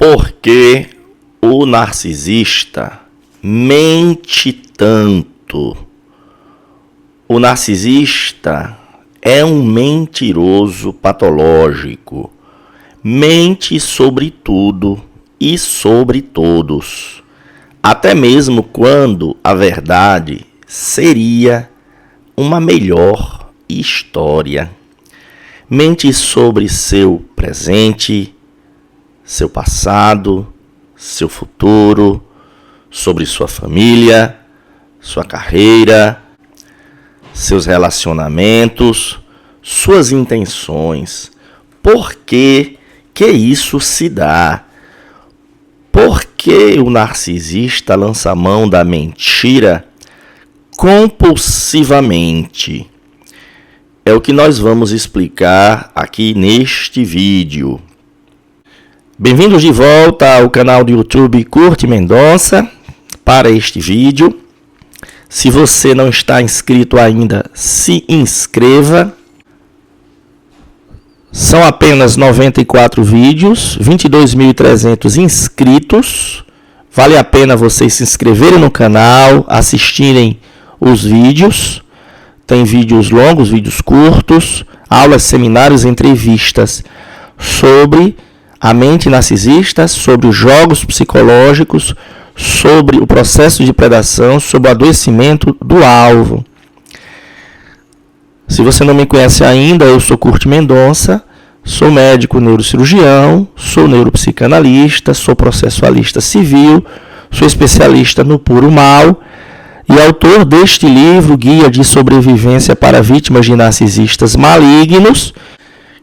Porque o narcisista mente tanto. O narcisista é um mentiroso patológico. Mente sobre tudo e sobre todos, até mesmo quando a verdade seria uma melhor história. Mente sobre seu presente, seu passado, seu futuro, sobre sua família, sua carreira, seus relacionamentos, suas intenções. Por que isso se dá? Por que o narcisista lança a mão da mentira compulsivamente? É o que nós vamos explicar aqui neste vídeo. Bem-vindos de volta ao canal do YouTube Curte Mendonça para este vídeo. Se você não está inscrito ainda, se inscreva. São apenas 94 vídeos, 22.300 inscritos. Vale a pena vocês se inscreverem no canal, assistirem os vídeos. Tem vídeos longos, vídeos curtos, aulas, seminários, entrevistas sobre a mente narcisista, sobre os jogos psicológicos, sobre o processo de predação, sobre o adoecimento do alvo. Se você não me conhece ainda, eu sou Curte Mendonça, sou médico neurocirurgião, sou neuropsicanalista, sou processualista civil, sou especialista no puro mal e autor deste livro, Guia de Sobrevivência para Vítimas de Narcisistas Malignos,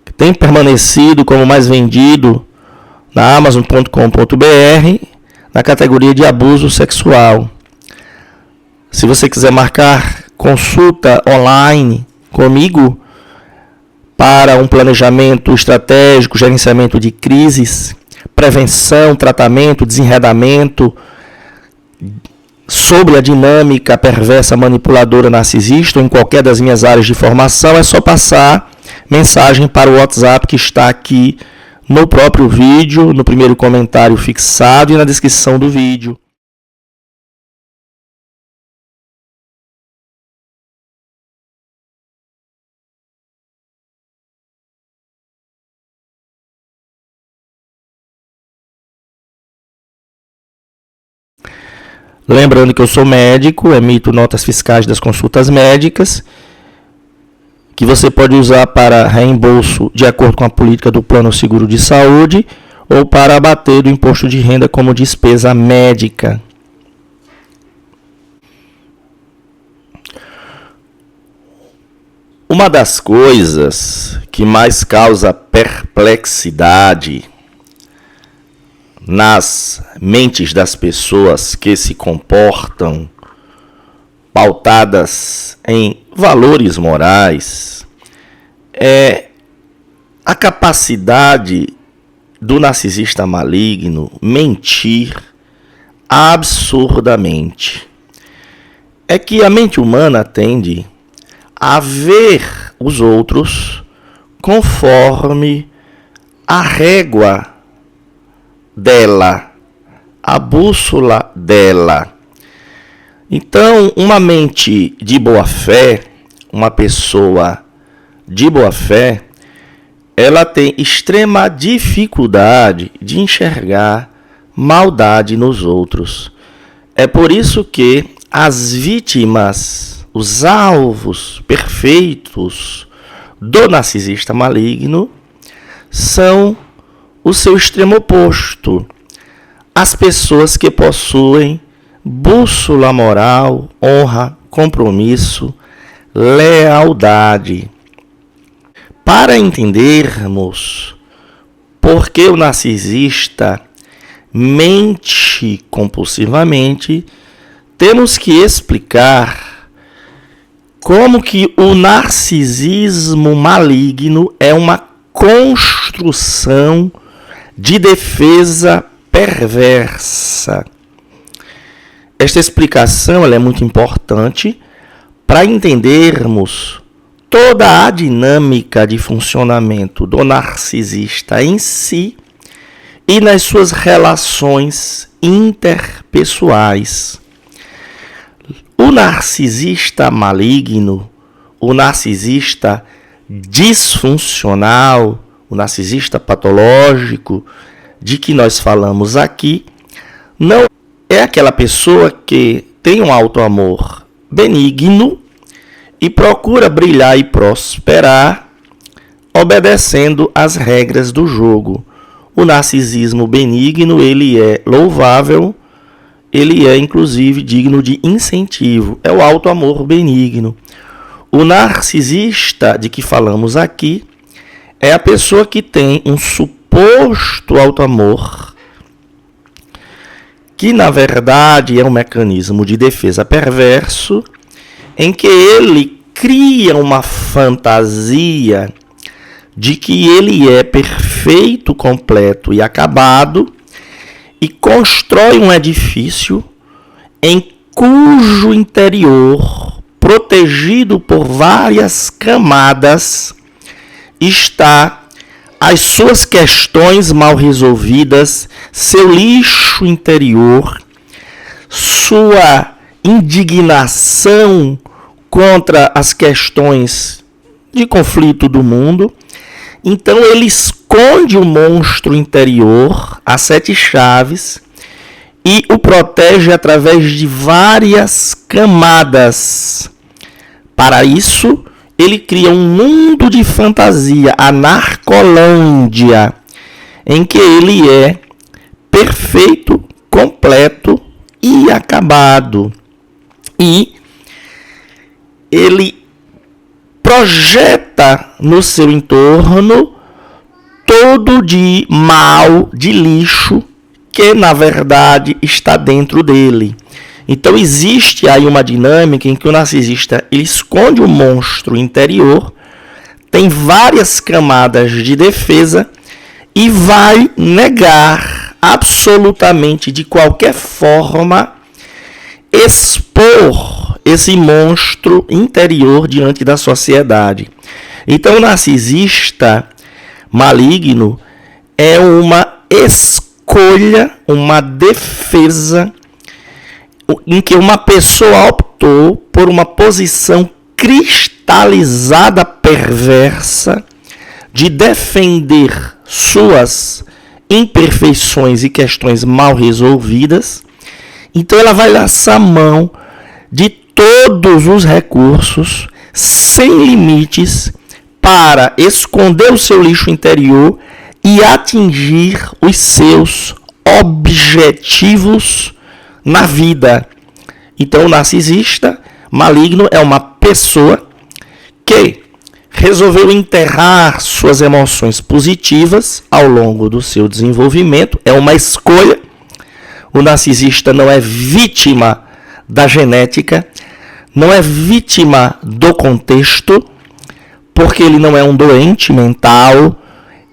que tem permanecido como mais vendido na Amazon.com.br, na categoria de abuso sexual. Se você quiser marcar consulta online comigo para um planejamento estratégico, gerenciamento de crises, prevenção, tratamento, desenredamento sobre a dinâmica perversa manipuladora narcisista ou em qualquer das minhas áreas de formação, é só passar mensagem para o WhatsApp que está aqui no próprio vídeo, no primeiro comentário fixado e na descrição do vídeo. Lembrando que eu sou médico, emito notas fiscais das consultas médicas, que você pode usar para reembolso de acordo com a política do Plano Seguro de Saúde ou para abater do imposto de renda como despesa médica. Uma das coisas que mais causa perplexidade nas mentes das pessoas que se comportam pautadas em valores morais é a capacidade do narcisista maligno mentir absurdamente. É que a mente humana tende a ver os outros conforme a régua dela, a bússola dela. Então, uma mente de boa fé, uma pessoa de boa fé, ela tem extrema dificuldade de enxergar maldade nos outros. É por isso que as vítimas, os alvos perfeitos do narcisista maligno são o seu extremo oposto. As pessoas que possuem bússola moral, honra, compromisso, lealdade. Para entendermos por que o narcisista mente compulsivamente, temos que explicar como que o narcisismo maligno é uma construção de defesa perversa. Esta explicação ela é muito importante para entendermos toda a dinâmica de funcionamento do narcisista em si e nas suas relações interpessoais. O narcisista maligno, o narcisista disfuncional, o narcisista patológico de que nós falamos aqui, não é aquela pessoa que tem um auto-amor benigno e procura brilhar e prosperar obedecendo às regras do jogo. O narcisismo benigno, ele é louvável, ele é inclusive digno de incentivo. É o auto-amor benigno. O narcisista de que falamos aqui é a pessoa que tem um suposto auto-amor, que na verdade é um mecanismo de defesa perverso, em que ele cria uma fantasia de que ele é perfeito, completo e acabado, e constrói um edifício em cujo interior, protegido por várias camadas, está as suas questões mal resolvidas, seu lixo interior, sua indignação contra as questões de conflito do mundo. Então ele esconde o monstro interior, as 7 chaves, e o protege através de várias camadas. Para isso, ele cria um mundo de fantasia, a Narcolândia, em que ele é perfeito, completo e acabado. E ele projeta no seu entorno todo de mal, de lixo, que na verdade está dentro dele. Então existe aí uma dinâmica em que o narcisista ele esconde o monstro interior, tem várias camadas de defesa e vai negar absolutamente de qualquer forma expor esse monstro interior diante da sociedade. Então o narcisista maligno é uma escolha, uma defesa em que uma pessoa optou por uma posição cristalizada perversa de defender suas imperfeições e questões mal resolvidas. Então ela vai lançar mão de todos os recursos, sem limites, para esconder o seu lixo interior e atingir os seus objetivos na vida. Então o narcisista maligno é uma pessoa que resolveu enterrar suas emoções positivas ao longo do seu desenvolvimento. É uma escolha. O narcisista não é vítima da genética, não é vítima do contexto, porque ele não é um doente mental,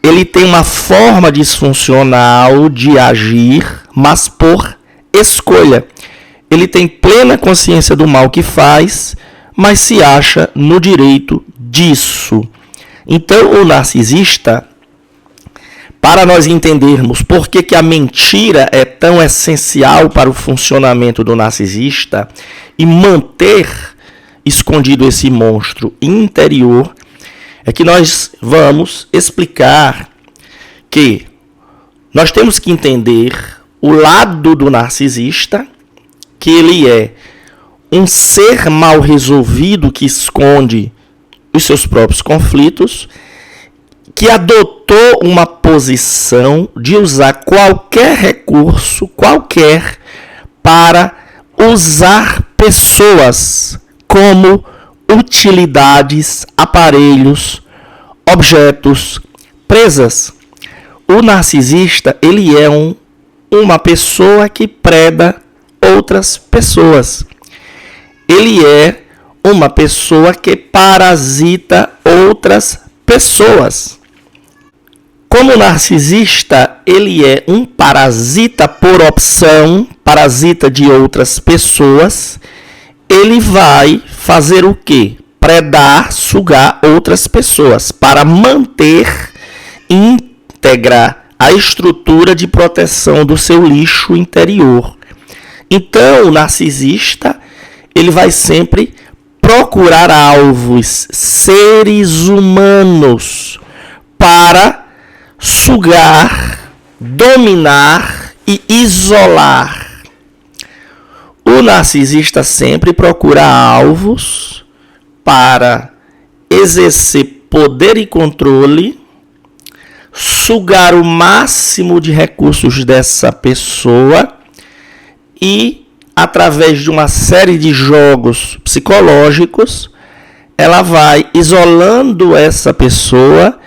ele tem uma forma disfuncional de agir, mas por escolha. Ele tem plena consciência do mal que faz, mas se acha no direito disso. Então, o narcisista, para nós entendermos por que a mentira é tão essencial para o funcionamento do narcisista e manter escondido esse monstro interior, é que nós vamos explicar que nós temos que entender o lado do narcisista, que ele é um ser mal resolvido que esconde os seus próprios conflitos, que adotou uma posição de usar qualquer recurso, para usar pessoas como utilidades, aparelhos, objetos, presas. O narcisista, ele é uma pessoa que preda outras pessoas. Ele é uma pessoa que parasita outras pessoas. Como narcisista, ele é um parasita por opção, parasita de outras pessoas. Ele vai fazer o quê? Predar, sugar outras pessoas para manter íntegra a estrutura de proteção do seu lixo interior. Então, o narcisista, ele vai sempre procurar alvos, seres humanos, para sugar, dominar e isolar. O narcisista sempre procura alvos para exercer poder e controle, sugar o máximo de recursos dessa pessoa e, através de uma série de jogos psicológicos, ela vai isolando essa pessoa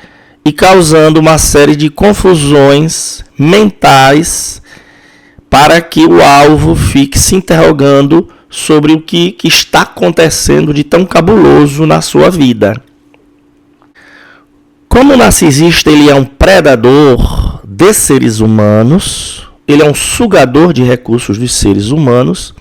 e causando uma série de confusões mentais para que o alvo fique se interrogando sobre o que está acontecendo de tão cabuloso na sua vida. Como o narcisista ele é um predador de seres humanos, ele é um sugador de recursos dos seres humanos,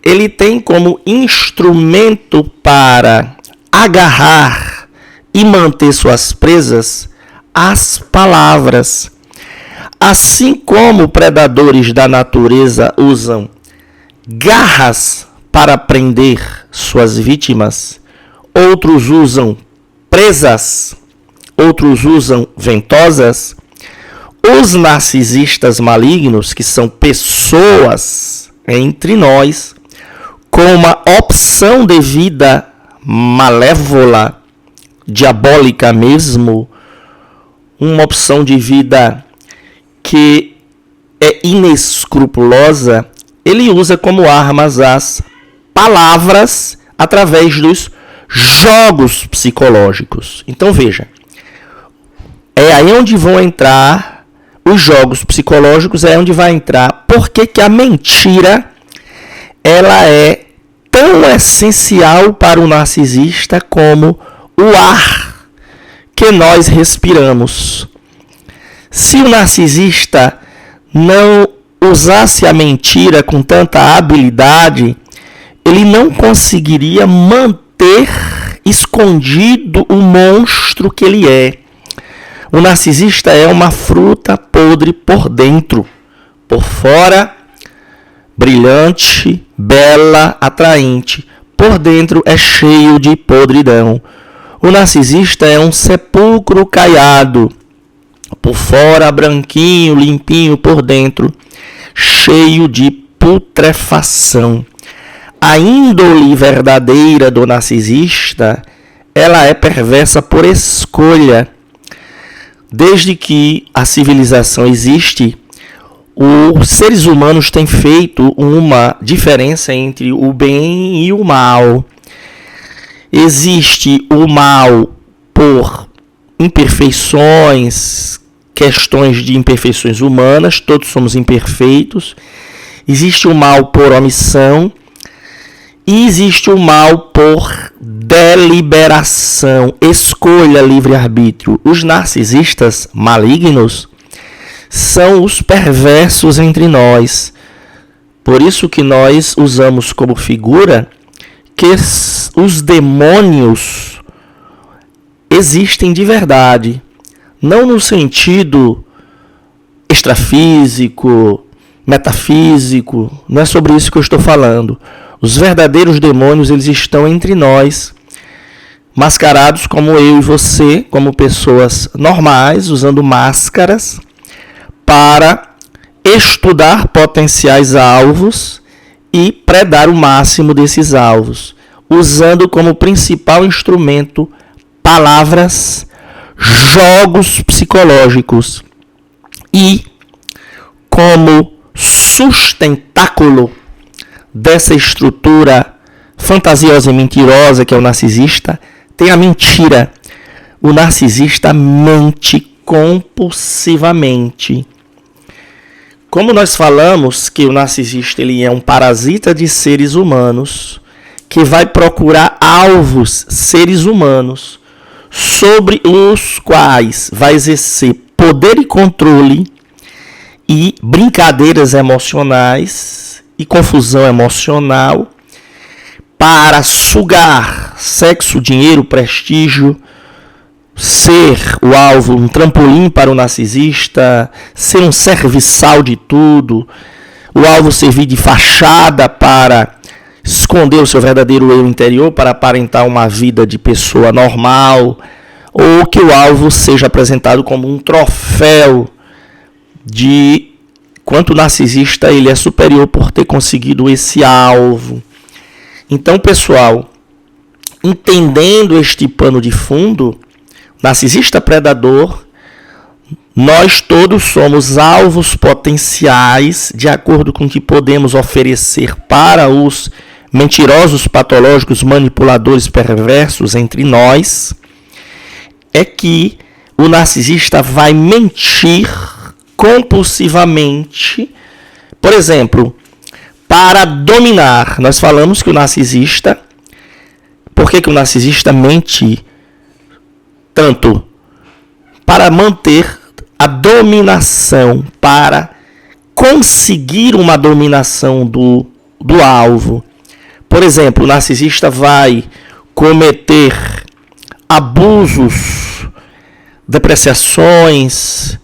ele tem como instrumento para agarrar e manter suas presas as palavras. Assim como predadores da natureza usam garras para prender suas vítimas, outros usam presas, outros usam ventosas, os narcisistas malignos, que são pessoas entre nós, com uma opção de vida malévola, diabólica mesmo, uma opção de vida que é inescrupulosa, ele usa como armas as palavras através dos jogos psicológicos. Então veja, é aí onde vão entrar os jogos psicológicos, é onde vai entrar por que a mentira ela é tão essencial para o narcisista como o ar que nós respiramos. Se o narcisista não usasse a mentira com tanta habilidade, ele não conseguiria manter escondido o monstro que ele é. O narcisista é uma fruta podre por dentro, por fora brilhante, bela, atraente, por dentro é cheio de podridão. O narcisista é um sepulcro caiado, por fora branquinho, limpinho, por dentro cheio de putrefação. A índole verdadeira do narcisista, ela é perversa por escolha. Desde que a civilização existe, os seres humanos têm feito uma diferença entre o bem e o mal. Existe o mal por imperfeições, questões de imperfeições humanas, todos somos imperfeitos. Existe o mal por omissão e existe o mal por deliberação, escolha, livre-arbítrio. Os narcisistas malignos são os perversos entre nós. Por isso que nós usamos como figura que os demônios existem de verdade. Não no sentido extrafísico, metafísico, não é sobre isso que eu estou falando. Os verdadeiros demônios, eles estão entre nós, mascarados como eu e você, como pessoas normais, usando máscaras, para estudar potenciais alvos e predar o máximo desses alvos, usando como principal instrumento palavras, jogos psicológicos e como sustentáculo dessa estrutura fantasiosa e mentirosa que é o narcisista, tem a mentira. O narcisista mente compulsivamente. Como nós falamos que o narcisista ele é um parasita de seres humanos, que vai procurar alvos, seres humanos, sobre os quais vai exercer poder e controle e brincadeiras emocionais e confusão emocional para sugar sexo, dinheiro, prestígio, ser o alvo um trampolim para o narcisista, ser um serviçal de tudo, o alvo servir de fachada para esconder o seu verdadeiro eu interior, para aparentar uma vida de pessoa normal, ou que o alvo seja apresentado como um troféu de quanto o narcisista ele é superior por ter conseguido esse alvo. Então, pessoal, entendendo este pano de fundo, narcisista predador, nós todos somos alvos potenciais de acordo com o que podemos oferecer para os mentirosos, patológicos, manipuladores, perversos entre nós. É que o narcisista vai mentir compulsivamente, por exemplo, para dominar. Nós falamos que o narcisista, por que o narcisista mente tanto? Para manter a dominação, para conseguir uma dominação do alvo. Por exemplo, o narcisista vai cometer abusos, depreciações,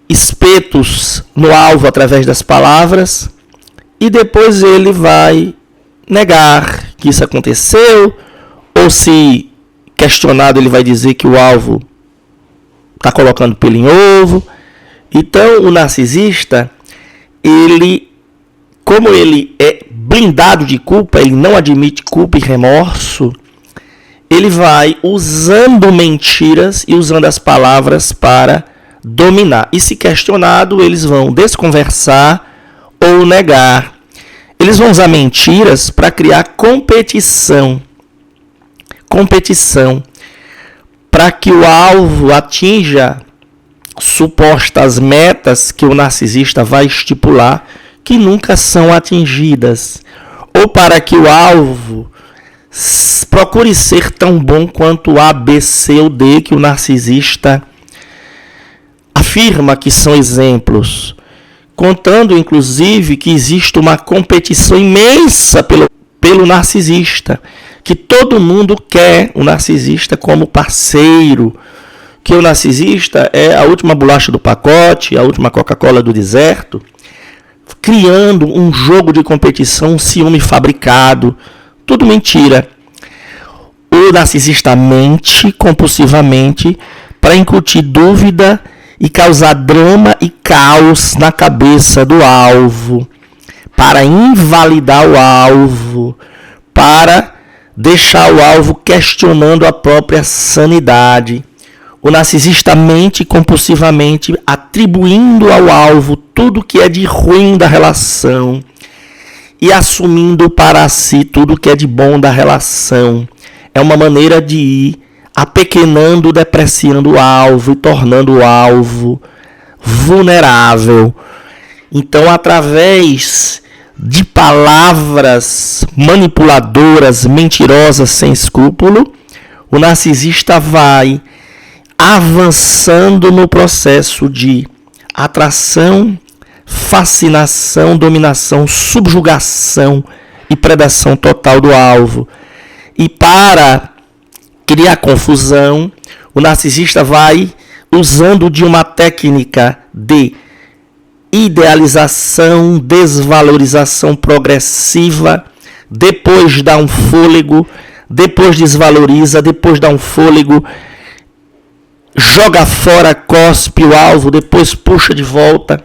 espetos no alvo através das palavras, e depois ele vai negar que isso aconteceu, ou se questionado ele vai dizer que o alvo está colocando pelo em ovo. Então o narcisista, como ele é blindado de culpa, ele não admite culpa e remorso, ele vai usando mentiras e usando as palavras para dominar. E se questionado, eles vão desconversar ou negar. Eles vão usar mentiras para criar competição. Para que o alvo atinja supostas metas que o narcisista vai estipular, que nunca são atingidas. Ou para que o alvo procure ser tão bom quanto A, B, C ou D, que o narcisista afirma que são exemplos, contando inclusive que existe uma competição imensa pelo narcisista, que todo mundo quer o narcisista como parceiro, que o narcisista é a última bolacha do pacote, a última Coca-Cola do deserto, criando um jogo de competição, um ciúme fabricado, tudo mentira. O narcisista mente compulsivamente para incutir dúvida e causar drama e caos na cabeça do alvo, para invalidar o alvo, para deixar o alvo questionando a própria sanidade. O narcisista mente compulsivamente, atribuindo ao alvo tudo que é de ruim da relação e assumindo para si tudo que é de bom da relação. É uma maneira de ir apequenando, depreciando o alvo e tornando o alvo vulnerável. Então, através de palavras manipuladoras, mentirosas, sem escrúpulo, o narcisista vai avançando no processo de atração, fascinação, dominação, subjugação e predação total do alvo. E para criar confusão, o narcisista vai usando de uma técnica de idealização, desvalorização progressiva, depois dá um fôlego, depois desvaloriza, depois dá um fôlego, joga fora, cospe o alvo, depois puxa de volta.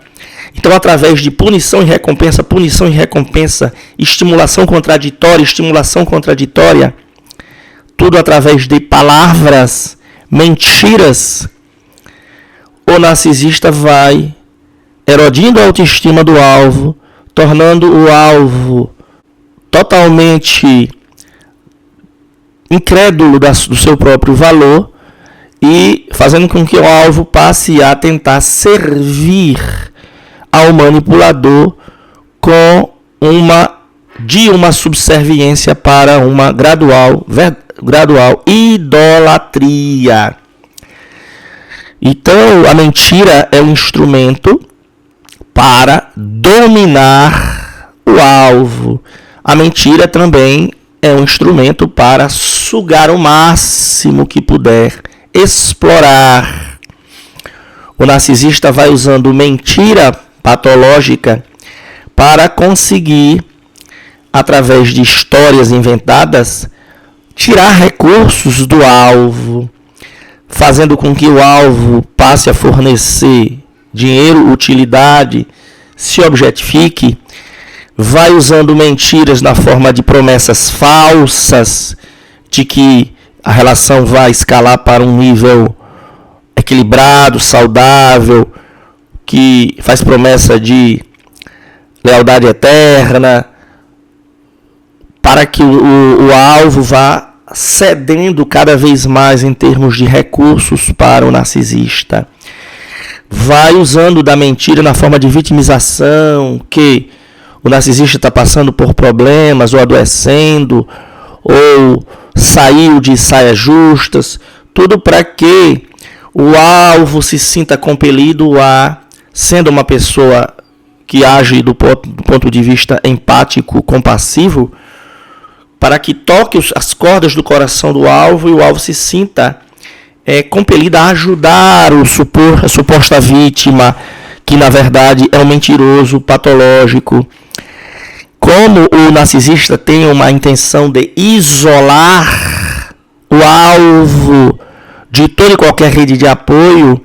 Então, através de punição e recompensa, estimulação contraditória, tudo através de palavras, mentiras, o narcisista vai erodindo a autoestima do alvo, tornando o alvo totalmente incrédulo do seu próprio valor e fazendo com que o alvo passe a tentar servir ao manipulador com uma subserviência para uma gradual idolatria. Então, a mentira é um instrumento para dominar o alvo. A mentira também é um instrumento para sugar o máximo que puder, explorar. O narcisista vai usando mentira patológica para conseguir, através de histórias inventadas, tirar recursos do alvo, fazendo com que o alvo passe a fornecer dinheiro, utilidade, se objetifique. Vai usando mentiras na forma de promessas falsas, de que a relação vai escalar para um nível equilibrado, saudável, que faz promessa de lealdade eterna, para que o alvo vá cedendo cada vez mais em termos de recursos para o narcisista. Vai usando da mentira na forma de vitimização, que o narcisista está passando por problemas, ou adoecendo, ou saiu de saias justas, tudo para que o alvo se sinta compelido a, sendo uma pessoa que age do ponto de vista empático, compassivo, para que toque as cordas do coração do alvo e o alvo se sinta compelido a ajudar a suposta vítima, que na verdade é um mentiroso patológico. Como o narcisista tem uma intenção de isolar o alvo de toda e qualquer rede de apoio,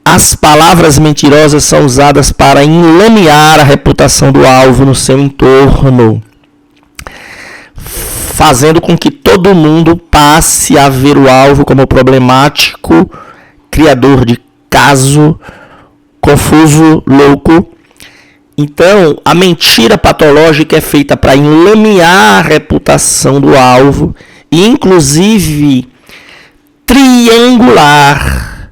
as palavras mentirosas são usadas para enlamear a reputação do alvo no seu entorno, fazendo com que todo mundo passe a ver o alvo como problemático, criador de caso, confuso, louco. Então, a mentira patológica é feita para enlamear a reputação do alvo e, inclusive, triangular.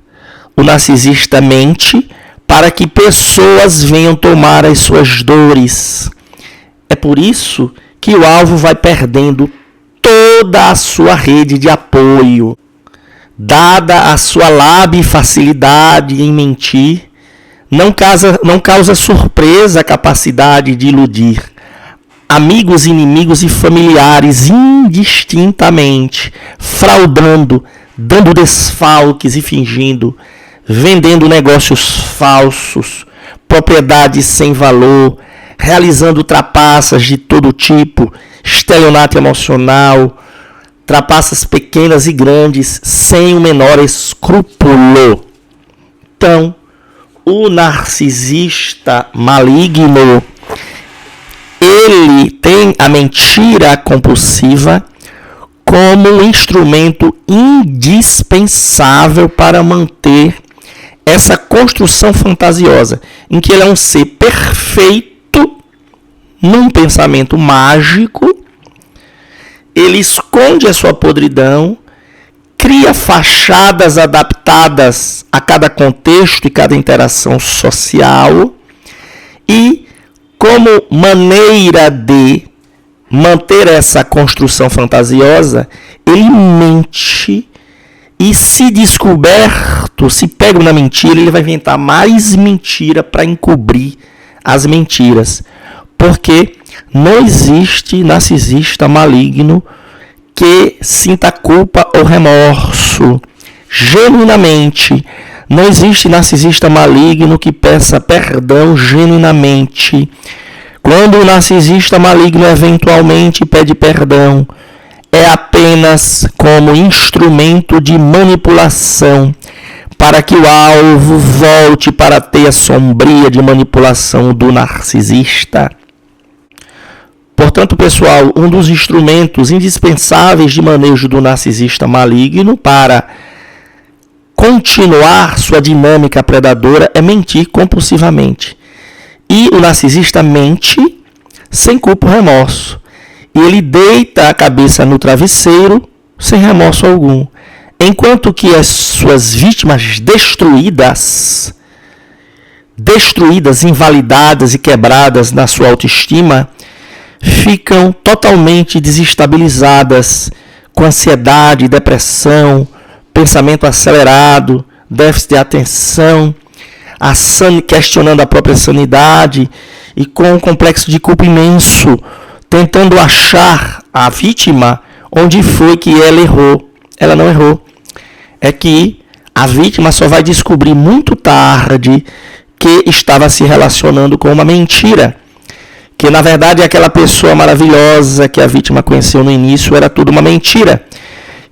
O narcisista mente para que pessoas venham tomar as suas dores. É por isso que o alvo vai perdendo toda a sua rede de apoio. Dada a sua lábia e facilidade em mentir, não causa surpresa a capacidade de iludir amigos, inimigos e familiares indistintamente, fraudando, dando desfalques e fingindo, vendendo negócios falsos, propriedades sem valor, realizando trapaças de todo tipo, estelionato emocional, trapaças pequenas e grandes, sem o menor escrúpulo. Então, o narcisista maligno, ele tem a mentira compulsiva como um instrumento indispensável para manter essa construção fantasiosa, em que ele é um ser perfeito, num pensamento mágico, ele esconde a sua podridão, cria fachadas adaptadas a cada contexto e cada interação social e, como maneira de manter essa construção fantasiosa, ele mente e, se descoberto, se pega na mentira, ele vai inventar mais mentira para encobrir as mentiras. Porque não existe narcisista maligno que sinta culpa ou remorso genuinamente. Não existe narcisista maligno que peça perdão genuinamente. Quando o narcisista maligno eventualmente pede perdão, é apenas como instrumento de manipulação para que o alvo volte para a teia sombria de manipulação do narcisista. Portanto, pessoal, um dos instrumentos indispensáveis de manejo do narcisista maligno para continuar sua dinâmica predadora é mentir compulsivamente. E o narcisista mente sem culpa ou remorso. E ele deita a cabeça no travesseiro sem remorso algum. Enquanto que as suas vítimas destruídas, invalidadas e quebradas na sua autoestima, ficam totalmente desestabilizadas, com ansiedade, depressão, pensamento acelerado, déficit de atenção, questionando a própria sanidade e com um complexo de culpa imenso, tentando achar a vítima onde foi que ela errou. Ela não errou. É que a vítima só vai descobrir muito tarde que estava se relacionando com uma mentira. Que na verdade aquela pessoa maravilhosa que a vítima conheceu no início era tudo uma mentira.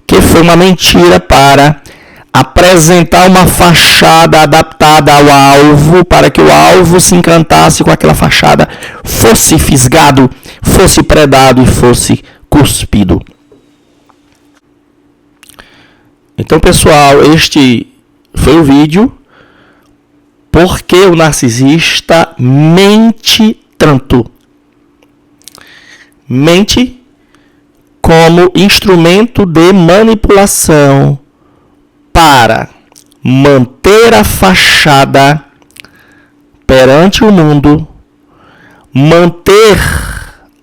Que foi uma mentira para apresentar uma fachada adaptada ao alvo, para que o alvo se encantasse com aquela fachada, fosse fisgado, fosse predado e fosse cuspido. Então, pessoal, este foi o vídeo. Por que o narcisista mente tanto? Mente como instrumento de manipulação para manter a fachada perante o mundo, manter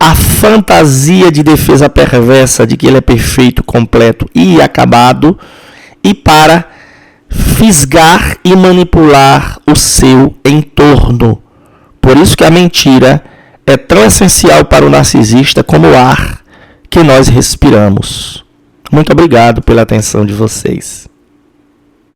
a fantasia de defesa perversa de que ele é perfeito, completo e acabado, e para fisgar e manipular o seu entorno. Por isso que a mentira é tão essencial para o narcisista como o ar que nós respiramos. Muito obrigado pela atenção de vocês.